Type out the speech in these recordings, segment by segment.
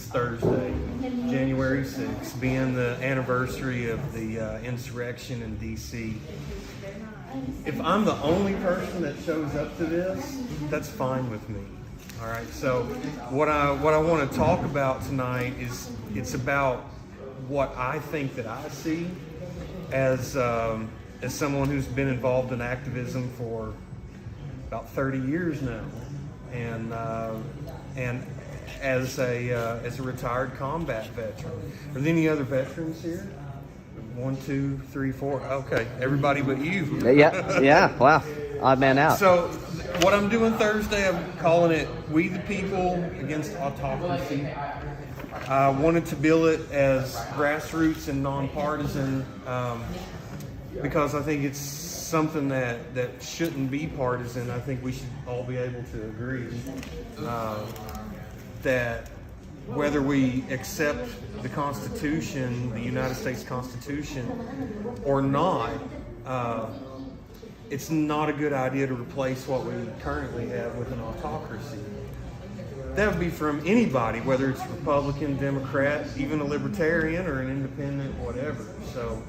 Thursday, January 6th, being the anniversary of the insurrection in D.C. If I'm the only person that shows up to this, that's fine with me. All right. So what I want to talk about tonight is it's about what I think that I see as someone who's been involved in activism for about 30 years now, and as a retired combat veteran. Are there any other veterans here? 1, 2, 3, 4. Okay, everybody but you. Yeah. Wow, odd man out. So, what I'm doing Thursday, I'm calling it "We the People Against Autocracy." I wanted to bill it as grassroots and nonpartisan because I think it's something that shouldn't be partisan. I think we should all be able to agree that whether we accept the Constitution, the United States Constitution, or not, it's not a good idea to replace what we currently have with an autocracy. That would be from anybody, whether it's Republican, Democrat, even a Libertarian or an independent, whatever. So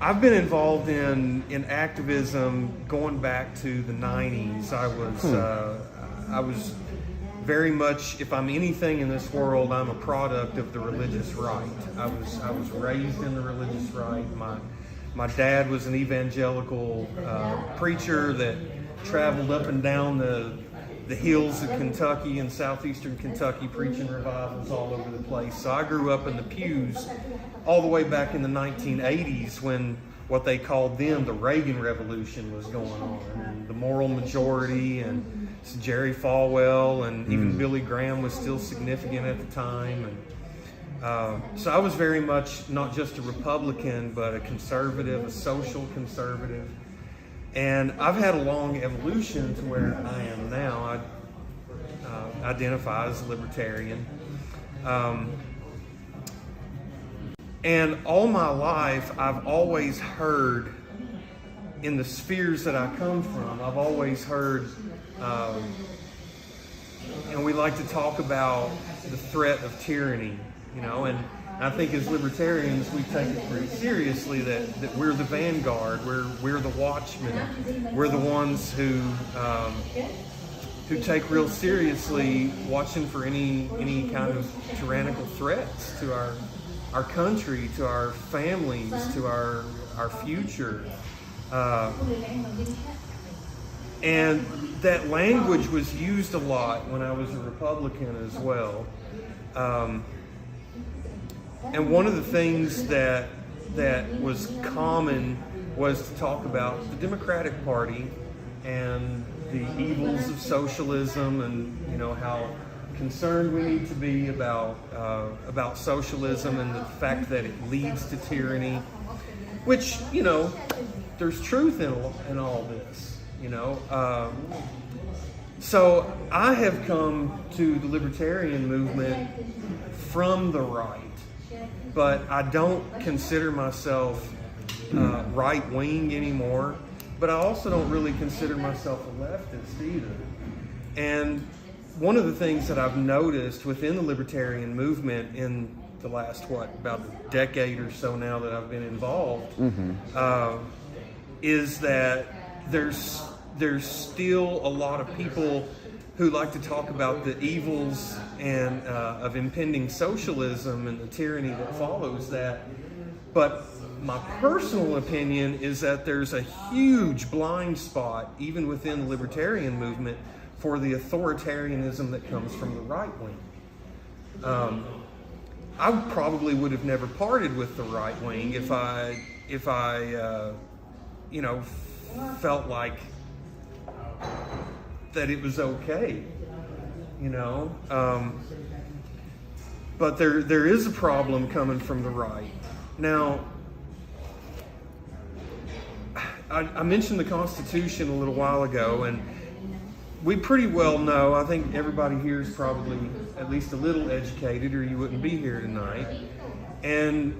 I've been involved in activism going back to the 90s. I was very much, if I'm anything in this world, I'm a product of the religious right. I was raised in the religious right. My dad was an evangelical preacher that traveled up and down the hills of Kentucky and southeastern Kentucky preaching revivals all over the place. So I grew up in the pews all the way back in the 1980s when what they called then the Reagan Revolution was going on, and the moral majority, and Jerry Falwell, and even Billy Graham was still significant at the time. And so I was very much not just a Republican, but a conservative, a social conservative. And I've had a long evolution to where I am now. I identify as a libertarian. And all my life, I've always heard, in the spheres that I come from, I've always heard, and we like to talk about the threat of tyranny, and I think as libertarians, we take it pretty seriously that we're the vanguard, we're the watchmen, we're the ones who take real seriously watching for any kind of tyrannical threats to our country, to our families, to our future. And that language was used a lot when I was a Republican as well. And one of the things that was common was to talk about the Democratic Party and the evils of socialism, and how concerned we need to be about socialism and the fact that it leads to tyranny, which there's truth in all this. So I have come to the libertarian movement from the right, but I don't consider myself right-wing anymore, but I also don't really consider myself a leftist either. And one of the things that I've noticed within the libertarian movement in the last, about a decade or so now that I've been involved, is that there's still a lot of people who like to talk about the evils and of impending socialism and the tyranny that follows that. But my personal opinion is that there's a huge blind spot, even within the libertarian movement, for the authoritarianism that comes from the right wing. I probably would have never parted with the right wing if I felt like that it was okay, but there is a problem coming from the right. Now, I mentioned the Constitution a little while ago, and we pretty well know, I think everybody here is probably at least a little educated, or you wouldn't be here tonight. And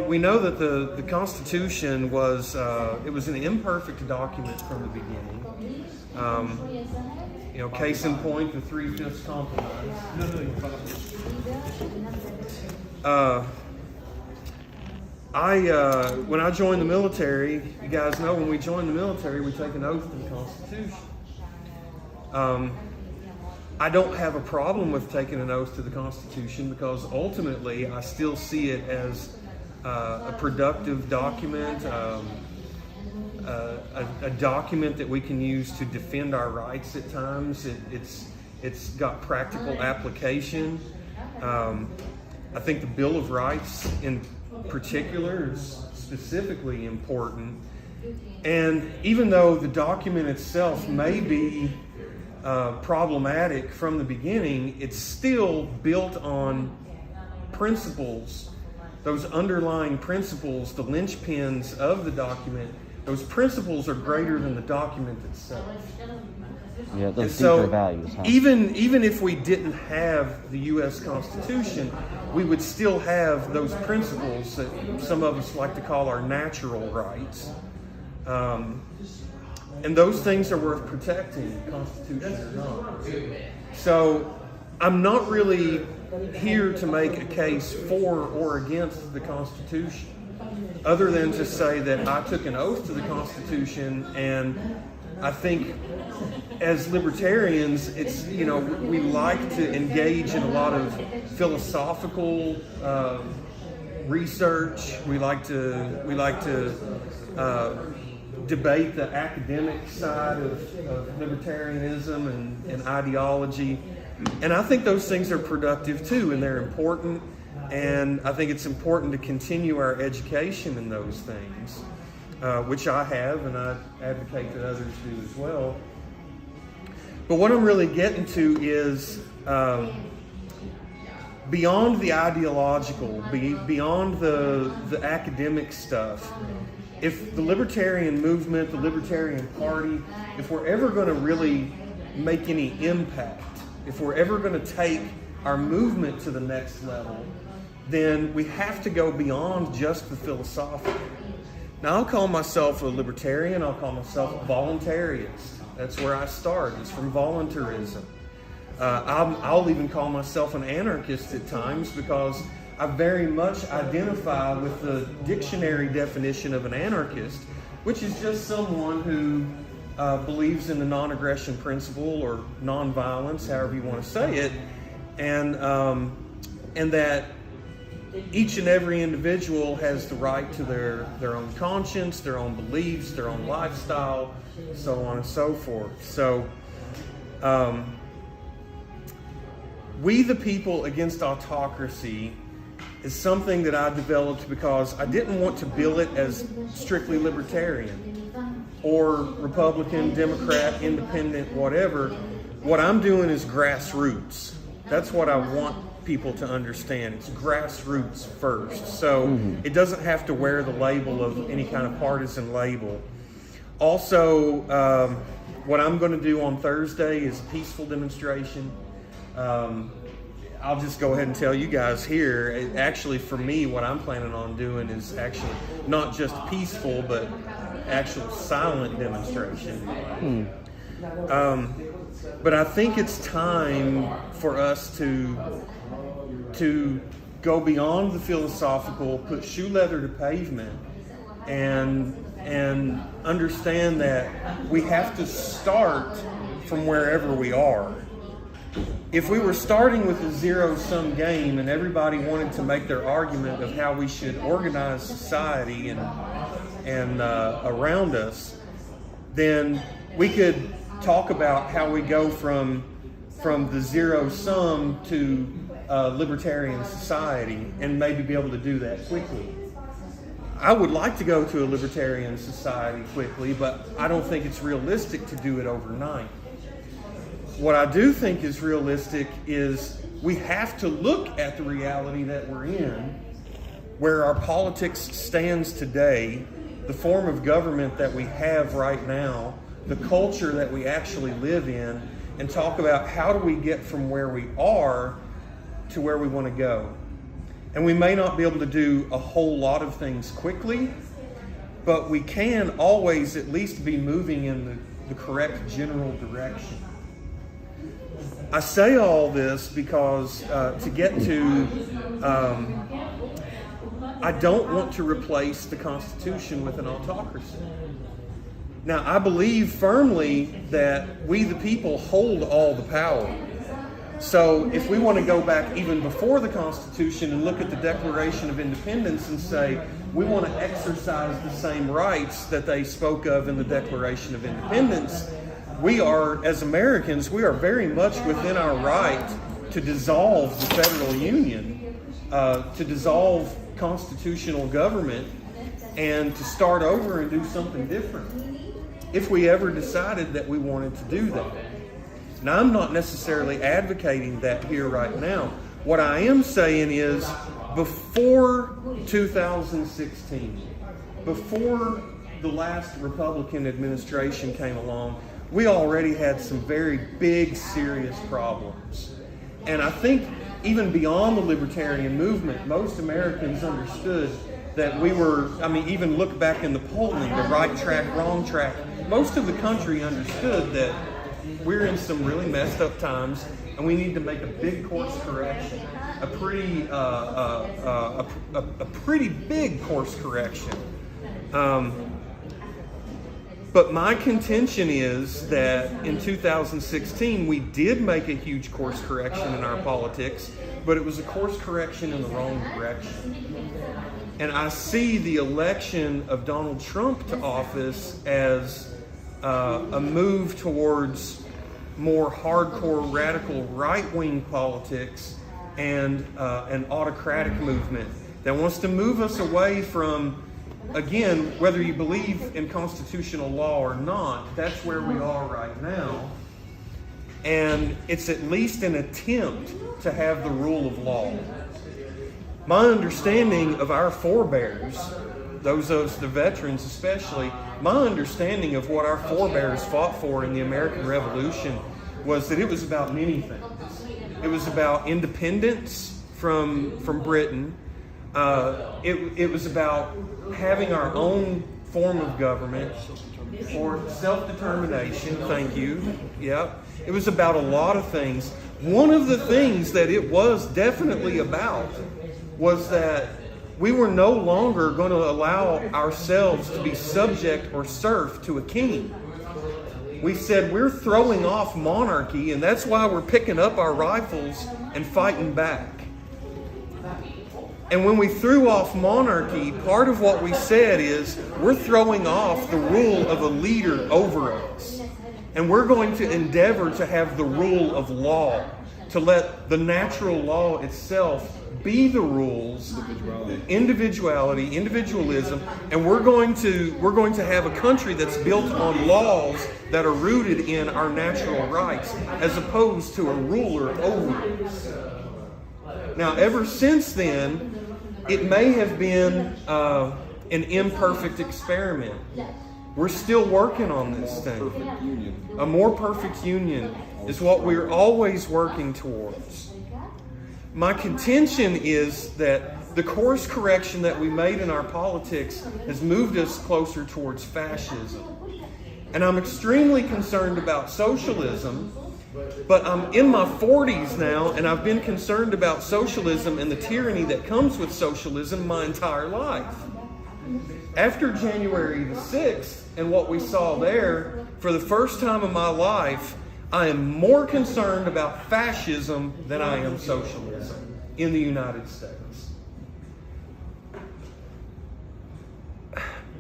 we know that the Constitution was it was an imperfect document from the beginning. case in point, the 3/5 compromise. When I joined the military, you guys know when we join the military, we take an oath to the Constitution. I don't have a problem with taking an oath to the Constitution because ultimately I still see it as a productive document, a document that we can use to defend our rights at times. It's got practical application. I think the Bill of Rights in particular is specifically important. And even though the document itself may be problematic from the beginning, it's still built on principles, those underlying principles, the linchpins of the document. Those principles are greater than the document itself. Yeah, those deeper values. Huh? Even if we didn't have the U.S. Constitution, we would still have those principles that some of us like to call our natural rights. And those things are worth protecting, Constitution or not. So I'm not really here to make a case for or against the Constitution, other than to say that I took an oath to the Constitution, and I think as libertarians, it's, we like to engage in a lot of philosophical research. We like to debate the academic side of libertarianism and ideology. And I think those things are productive too, and they're important. And I think it's important to continue our education in those things, which I have, and I advocate that others do as well. But what I'm really getting to is beyond the ideological, beyond the academic stuff. If the libertarian movement, the Libertarian Party, if we're ever going to really make any impact, if we're ever going to take our movement to the next level, then we have to go beyond just the philosophical. Now, I'll call myself a libertarian. I'll call myself a voluntarist. That's where I start. It's from voluntarism. I'll even call myself an anarchist at times because I very much identify with the dictionary definition of an anarchist, which is just someone who believes in the non-aggression principle or non-violence, however you want to say it, and that each and every individual has the right to their own conscience, their own beliefs, their own lifestyle, so on and so forth. So, We the People Against Autocracy is something that I developed because I didn't want to bill it as strictly libertarian or Republican, Democrat, independent, whatever. What I'm doing is grassroots. That's what I want people to understand. It's grassroots first. So it doesn't have to wear the label of any kind of partisan label. Also, what I'm going to do on Thursday is a peaceful demonstration. I'll just go ahead and tell you guys here, actually for me, what I'm planning on doing is actually not just peaceful, but actual silent demonstration. But I think it's time for us to go beyond the philosophical, put shoe leather to pavement, and understand that we have to start from wherever we are. If we were starting with a zero-sum game and everybody wanted to make their argument of how we should organize society and around us, then we could talk about how we go from the zero-sum to libertarian society and maybe be able to do that quickly. I would like to go to a libertarian society quickly, but I don't think it's realistic to do it overnight. What I do think is realistic is we have to look at the reality that we're in, where our politics stands today, the form of government that we have right now, the culture that we actually live in, and talk about how do we get from where we are to where we want to go. And we may not be able to do a whole lot of things quickly, but we can always at least be moving in the correct general direction. I say all this because to get to, I don't want to replace the Constitution with an autocracy. Now, I believe firmly that we the people hold all the power. So if we want to go back even before the Constitution and look at the Declaration of Independence and say we want to exercise the same rights that they spoke of in the Declaration of Independence, we are, as Americans, we are very much within our right to dissolve the federal union, to dissolve constitutional government, and to start over and do something different if we ever decided that we wanted to do that. Now, I'm not necessarily advocating that here right now. What I am saying is, before 2016, before the last Republican administration came along, we already had some very big, serious problems. And I think even beyond the libertarian movement, most Americans understood that we were, even look back in the polling, the right track, wrong track. Most of the country understood that we're in some really messed up times, and we need to make a big course correction, a pretty big course correction. But my contention is that in 2016 we did make a huge course correction in our politics, but it was a course correction in the wrong direction. And I see the election of Donald Trump to office as a move towards more hardcore, radical right-wing politics and an autocratic movement that wants to move us away from, again, whether you believe in constitutional law or not, that's where we are right now. And it's at least an attempt to have the rule of law. My understanding of our forebears, those of us, the veterans especially, my understanding of what our forebears fought for in the American Revolution was that it was about many things. It was about independence from Britain. It was about having our own form of government, or self-determination, thank you. Yep. It was about a lot of things. One of the things that it was definitely about was that we were no longer going to allow ourselves to be subject or serf to a king. We said we're throwing off monarchy, and that's why we're picking up our rifles and fighting back. And when we threw off monarchy, part of what we said is we're throwing off the rule of a leader over us. And we're going to endeavor to have the rule of law, to let the natural law itself be the rules, individuality, individualism, and we're going to have a country that's built on laws that are rooted in our natural rights, as opposed to a ruler over us. Now, ever since then, it may have been an imperfect experiment. We're still working on this thing. A more perfect union is what we're always working towards. My contention is that the course correction that we made in our politics has moved us closer towards fascism. And I'm extremely concerned about socialism, but I'm in my 40s now, and I've been concerned about socialism and the tyranny that comes with socialism my entire life. After January the 6th and what we saw there, for the first time in my life, I am more concerned about fascism than I am socialism in the United States.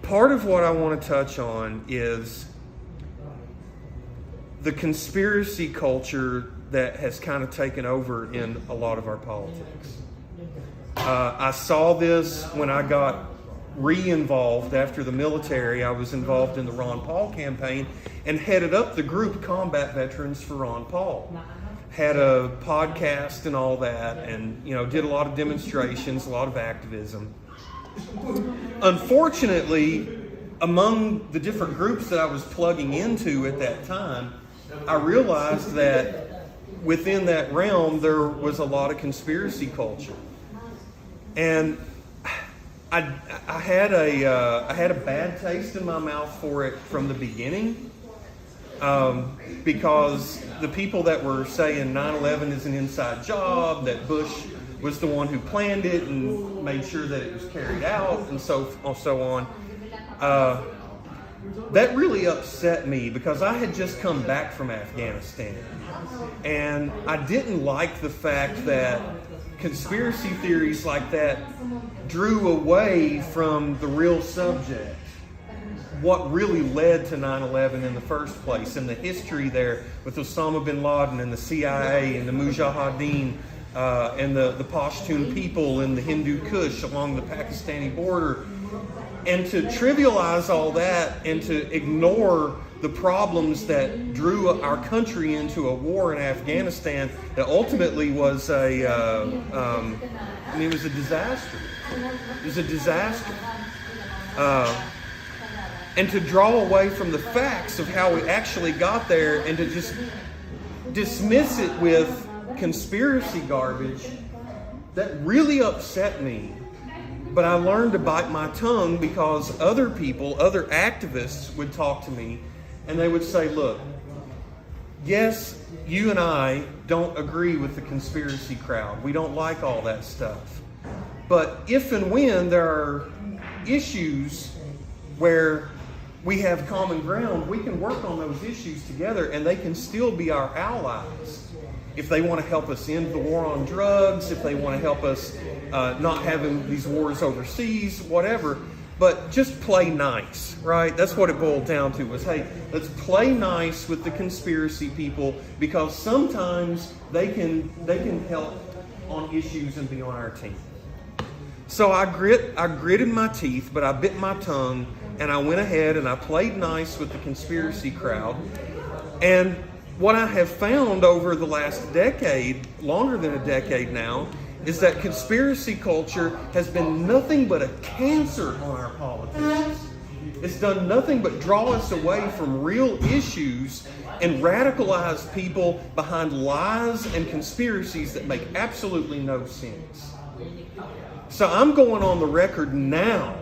Part of what I want to touch on is the conspiracy culture that has kind of taken over in a lot of our politics. I saw this when I got re-involved after the military. I was involved in the Ron Paul campaign and headed up the group Combat Veterans for Ron Paul. Had a podcast and all that, and did a lot of demonstrations, a lot of activism. Unfortunately, among the different groups that I was plugging into at that time, I realized that within that realm there was a lot of conspiracy culture. And I had a bad taste in my mouth for it from the beginning. because the people that were saying 9/11 is an inside job, that Bush was the one who planned it and made sure that it was carried out, and so on. That really upset me because I had just come back from Afghanistan, and I didn't like the fact that conspiracy theories like that drew away from the real subject, what really led to 9/11 in the first place, and the history there with Osama bin Laden and the CIA and the Mujahideen and the Pashtun people and the Hindu Kush along the Pakistani border. And to trivialize all that and to ignore the problems that drew our country into a war in Afghanistan that ultimately was it was a disaster. It was a disaster. And to draw away from the facts of how we actually got there and to just dismiss it with conspiracy garbage, that really upset me. But I learned to bite my tongue because other people, other activists would talk to me and they would say, look, yes, you and I don't agree with the conspiracy crowd. We don't like all that stuff. But if and when there are issues where we have common ground, we can work on those issues together and they can still be our allies. If they want to help us end the war on drugs, if they want to help us not having these wars overseas, whatever. But just play nice, right? That's what it boiled down to was, hey, let's play nice with the conspiracy people because sometimes they can help on issues and be on our team. So I gritted my teeth, but I bit my tongue, and I went ahead and I played nice with the conspiracy crowd. And what I have found over the last decade, longer than a decade now, is that conspiracy culture has been nothing but a cancer on our politics. It's done nothing but draw us away from real issues and radicalize people behind lies and conspiracies that make absolutely no sense. So I'm going on the record now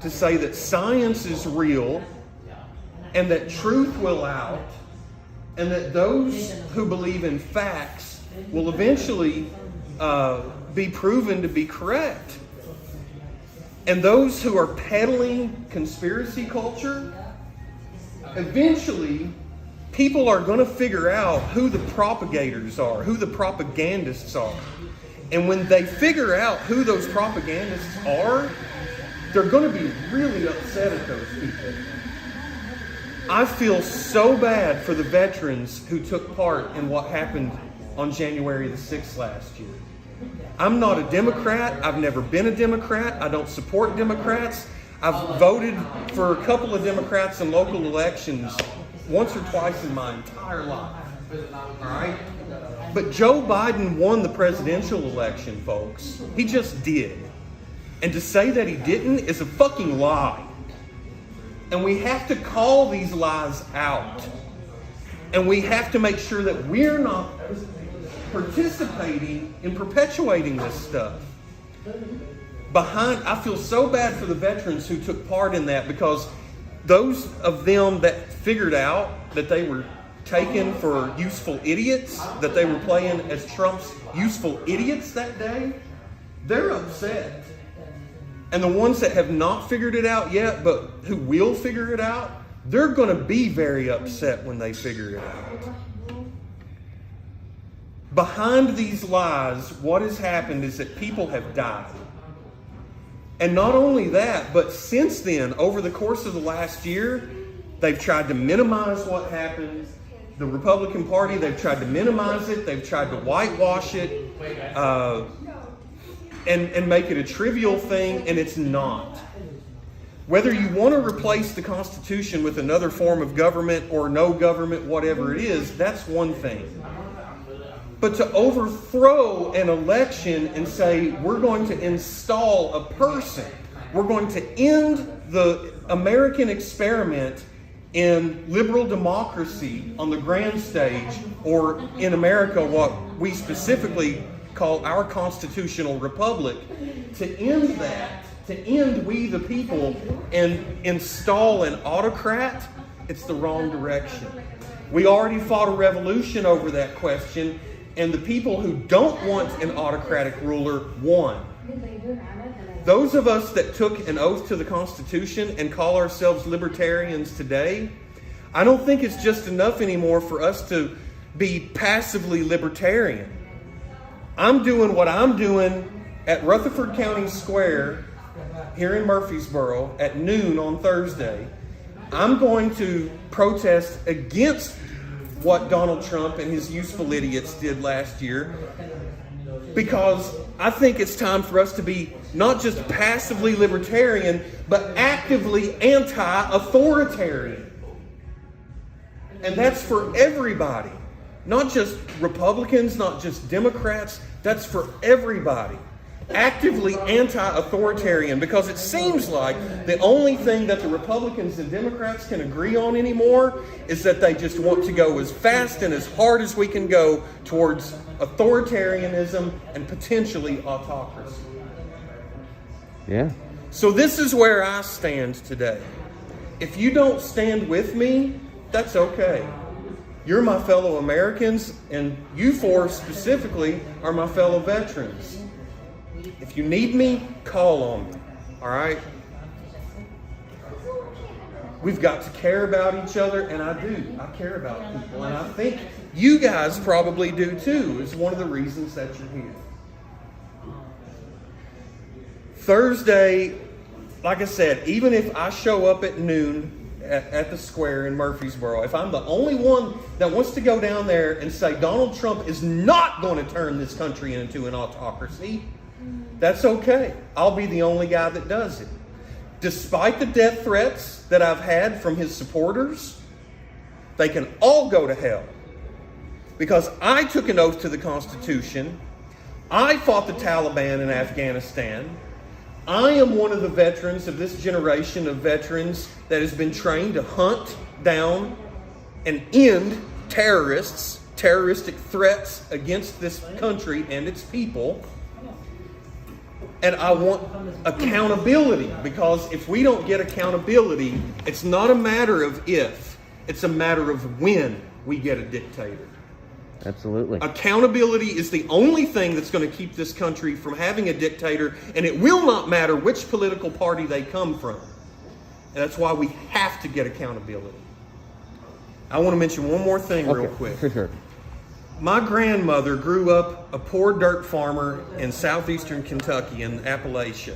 to say that science is real and that truth will out, and that those who believe in facts will eventually be proven to be correct. And those who are peddling conspiracy culture, eventually people are going to figure out who the propagators are, who the propagandists are. And when they figure out who those propagandists are, they're going to be really upset at those people. I feel so bad for the veterans who took part in what happened on January the 6th last year. I'm not a Democrat. I've never been a Democrat. I don't support Democrats. I've voted for a couple of Democrats in local elections once or twice in my entire life. All right? But Joe Biden won the presidential election, folks. He just did. And to say that he didn't is a fucking lie. And we have to call these lies out. And we have to make sure that we're not participating in perpetuating this stuff. I feel so bad for the veterans who took part in that, because those of them that figured out that they were taken for useful idiots, that they were playing as Trump's useful idiots that day, they're upset. And the ones that have not figured it out yet, but who will figure it out, they're going to be very upset when they figure it out. Behind these lies, what has happened is that people have died. And not only that, but since then, over the course of the last year, they've tried to minimize what happened. The Republican Party, they've tried to minimize it. They've tried to whitewash it and make it a trivial thing, and it's not. Whether you want to replace the Constitution with another form of government or no government, whatever it is, that's one thing. But to overthrow an election and say, we're going to install a person, we're going to end the American experiment in liberal democracy on the grand stage, or in America, what we specifically call our constitutional republic, to end that, to end we the people and install an autocrat, it's the wrong direction. We already fought a revolution over that question, and the people who don't want an autocratic ruler won. Those of us that took an oath to the Constitution and call ourselves libertarians today, I don't think it's just enough anymore for us to be passively libertarian. I'm doing what I'm doing at Rutherford County Square here in Murfreesboro at noon on Thursday. I'm going to protest against what Donald Trump and his useful idiots did last year, because I think it's time for us to be not just passively libertarian, but actively anti-authoritarian. And that's for everybody. Not just Republicans, not just Democrats. That's for everybody. Actively anti-authoritarian, because it seems like the only thing that the Republicans and Democrats can agree on anymore is that they just want to go as fast and as hard as we can go towards authoritarianism and potentially autocracy. Yeah. So this is where I stand today. If you don't stand with me, that's okay. You're my fellow Americans, and you four specifically are my fellow veterans. If you need me, call on me. All right? We've got to care about each other, and I do. I care about people, and I think you guys probably do too. It's one of the reasons that you're here. Thursday, like I said, even if I show up at noon at the square in Murfreesboro, if I'm the only one that wants to go down there and say Donald Trump is not going to turn this country into an autocracy, that's okay. I'll be the only guy that does it. Despite the death threats that I've had from his supporters, they can all go to hell. Because I took an oath to the Constitution. I fought the Taliban in Afghanistan. I am one of the veterans of this generation of veterans that has been trained to hunt down and end terroristic threats against this country and its people. And I want accountability, because if we don't get accountability, it's not a matter of if, it's a matter of when we get a dictator. Absolutely. Accountability is the only thing that's going to keep this country from having a dictator, and it will not matter which political party they come from. And that's why we have to get accountability. I want to mention one more thing real quick. For sure. My grandmother grew up a poor dirt farmer in southeastern Kentucky in Appalachia.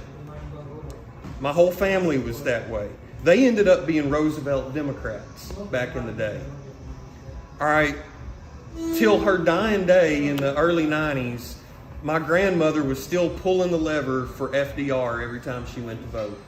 My whole family was that way. They ended up being Roosevelt Democrats back in the day. All right. Till her dying day in the early 90s, my grandmother was still pulling the lever for FDR every time she went to vote.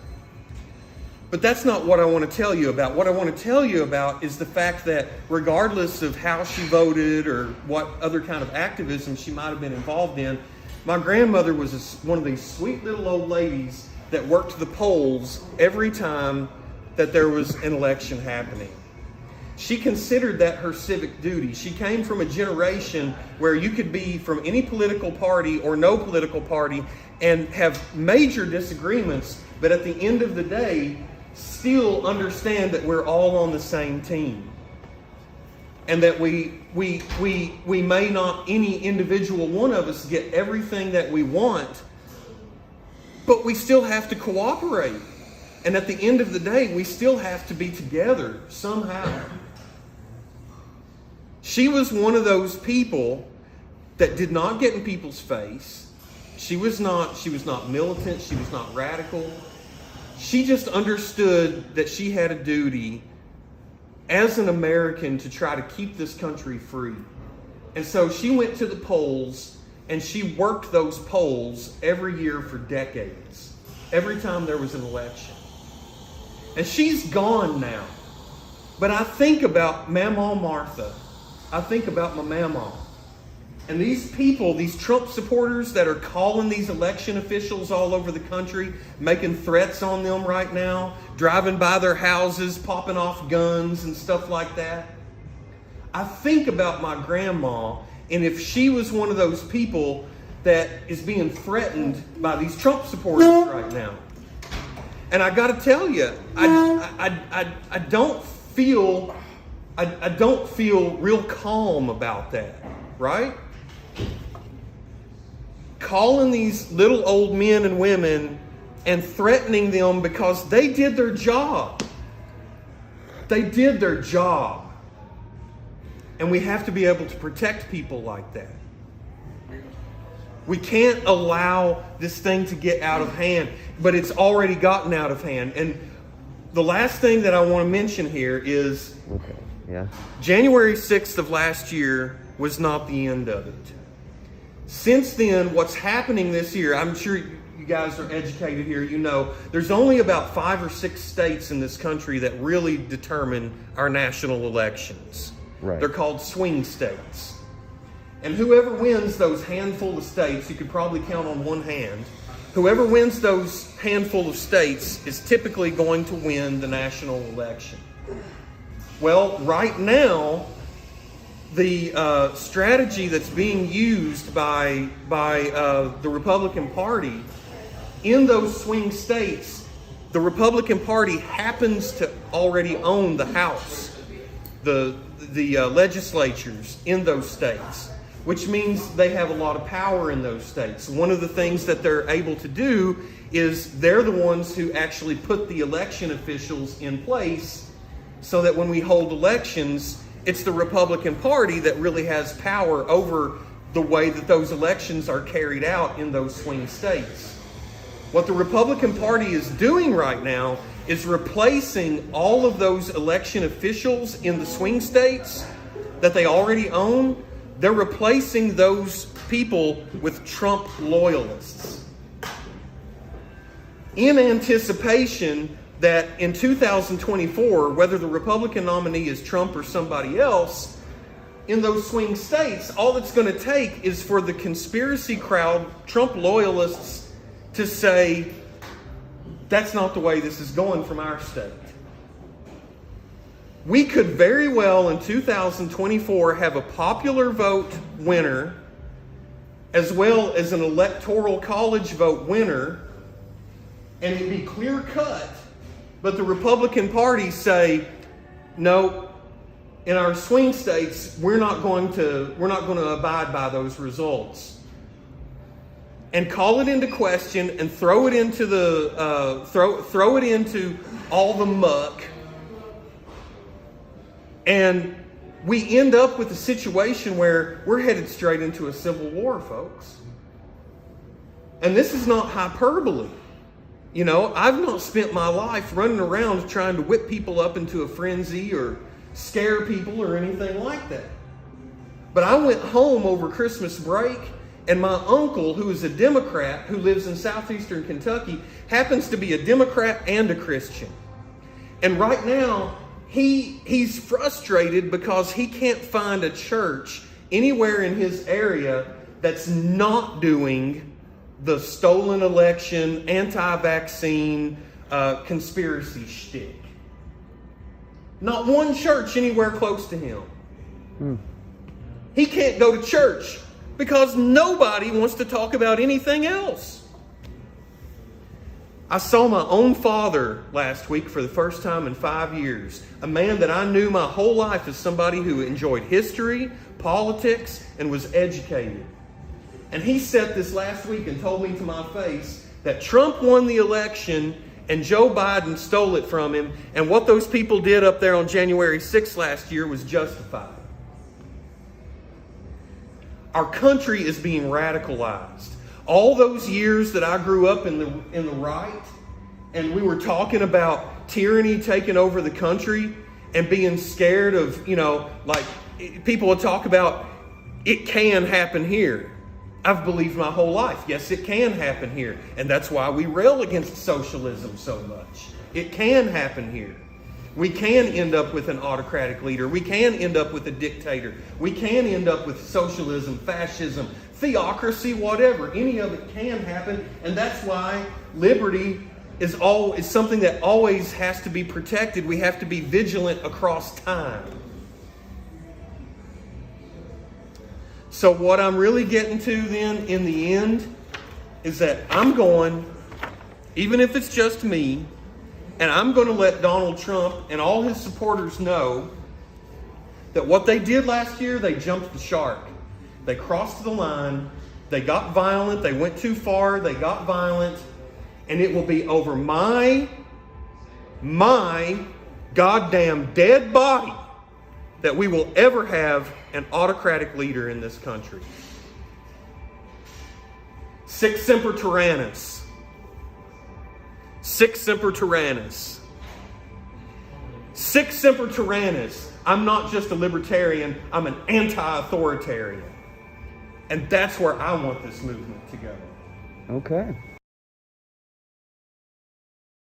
But that's not what I want to tell you about. What I want to tell you about is the fact that regardless of how she voted or what other kind of activism she might have been involved in, my grandmother was one of these sweet little old ladies that worked the polls every time that there was an election happening. She considered that her civic duty. She came from a generation where you could be from any political party or no political party and have major disagreements, but at the end of the day, still understand that we're all on the same team. And that we may not, any individual one of us, get everything that we want, but we still have to cooperate. And at the end of the day, we still have to be together somehow. She was one of those people that did not get in people's face. She was not militant. She was not radical. She just understood that she had a duty as an American to try to keep this country free. And so she went to the polls and she worked those polls every year for decades, every time there was an election. And she's gone now. But I think about Mama Martha. I think about my mama. And these people, these Trump supporters that are calling these election officials all over the country, making threats on them right now, driving by their houses, popping off guns and stuff like that. I think about my grandma, and if she was one of those people that is being threatened by these Trump supporters right now. And I got to tell you, I don't feel I don't feel real calm about that, right? Calling these little old men and women and threatening them because they did their job. They did their job. And we have to be able to protect people like that. We can't allow this thing to get out of hand, but it's already gotten out of hand. And the last thing that I want to mention here is January 6th of last year was not the end of it. Since then, what's happening this year, I'm sure you guys are educated here, you know, there's only about 5 or 6 states in this country that really determine our national elections. Right. They're called swing states. And whoever wins those handful of states, you could probably count on one hand, whoever wins those handful of states is typically going to win the national election. Well, right now, the strategy that's being used by the Republican Party in those swing states, the Republican Party happens to already own the House, the legislatures in those states, which means they have a lot of power in those states. One of the things that they're able to do is they're the ones who actually put the election officials in place so that when we hold elections, it's the Republican Party that really has power over the way that those elections are carried out in those swing states. What the Republican Party is doing right now is replacing all of those election officials in the swing states that they already own. They're replacing those people with Trump loyalists in anticipation that in 2024, whether the Republican nominee is Trump or somebody else, in those swing states, all it's going to take is for the conspiracy crowd, Trump loyalists, to say, that's not the way this is going from our state. We could very well in 2024 have a popular vote winner as well as an electoral college vote winner, and it'd be clear cut, but the Republican Party say, no, in our swing states, we're not going to abide by those results. And call it into question and throw it into the throw it into all the muck, and we end up with a situation where we're headed straight into a civil war, folks. And this is not hyperbole. You know, I've not spent my life running around trying to whip people up into a frenzy or scare people or anything like that. But I went home over Christmas break, and my uncle, who is a Democrat, who lives in southeastern Kentucky, happens to be a Democrat and a Christian. And right now, he's frustrated because he can't find a church anywhere in his area that's not doing the stolen election, anti-vaccine, conspiracy shtick. Not one church anywhere close to him. He can't go to church because nobody wants to talk about anything else. I saw my own father last week for the first time in 5 years. A man that I knew my whole life as somebody who enjoyed history, politics, and was educated. And he said this last week and told me to my face that Trump won the election and Joe Biden stole it from him, and what those people did up there on January 6th last year was justified. Our country is being radicalized. All those years that I grew up in the right, and we were talking about tyranny taking over the country and being scared of, like people would talk about, it can happen here. I've believed my whole life, yes, it can happen here. And that's why we rail against socialism so much. It can happen here. We can end up with an autocratic leader. We can end up with a dictator. We can end up with socialism, fascism, theocracy, whatever. Any of it can happen. And that's why liberty is something that always has to be protected. We have to be vigilant across time. So what I'm really getting to then in the end is that I'm going, even if it's just me, and I'm going to let Donald Trump and all his supporters know that what they did last year, they jumped the shark. They crossed the line. They got violent. They went too far. They got violent. And it will be over my goddamn dead body that we will ever have an autocratic leader in this country. Sic semper tyrannis. Sic semper tyrannis. Sic semper tyrannis. I'm not just a libertarian, I'm an anti-authoritarian. And that's where I want this movement to go. Okay.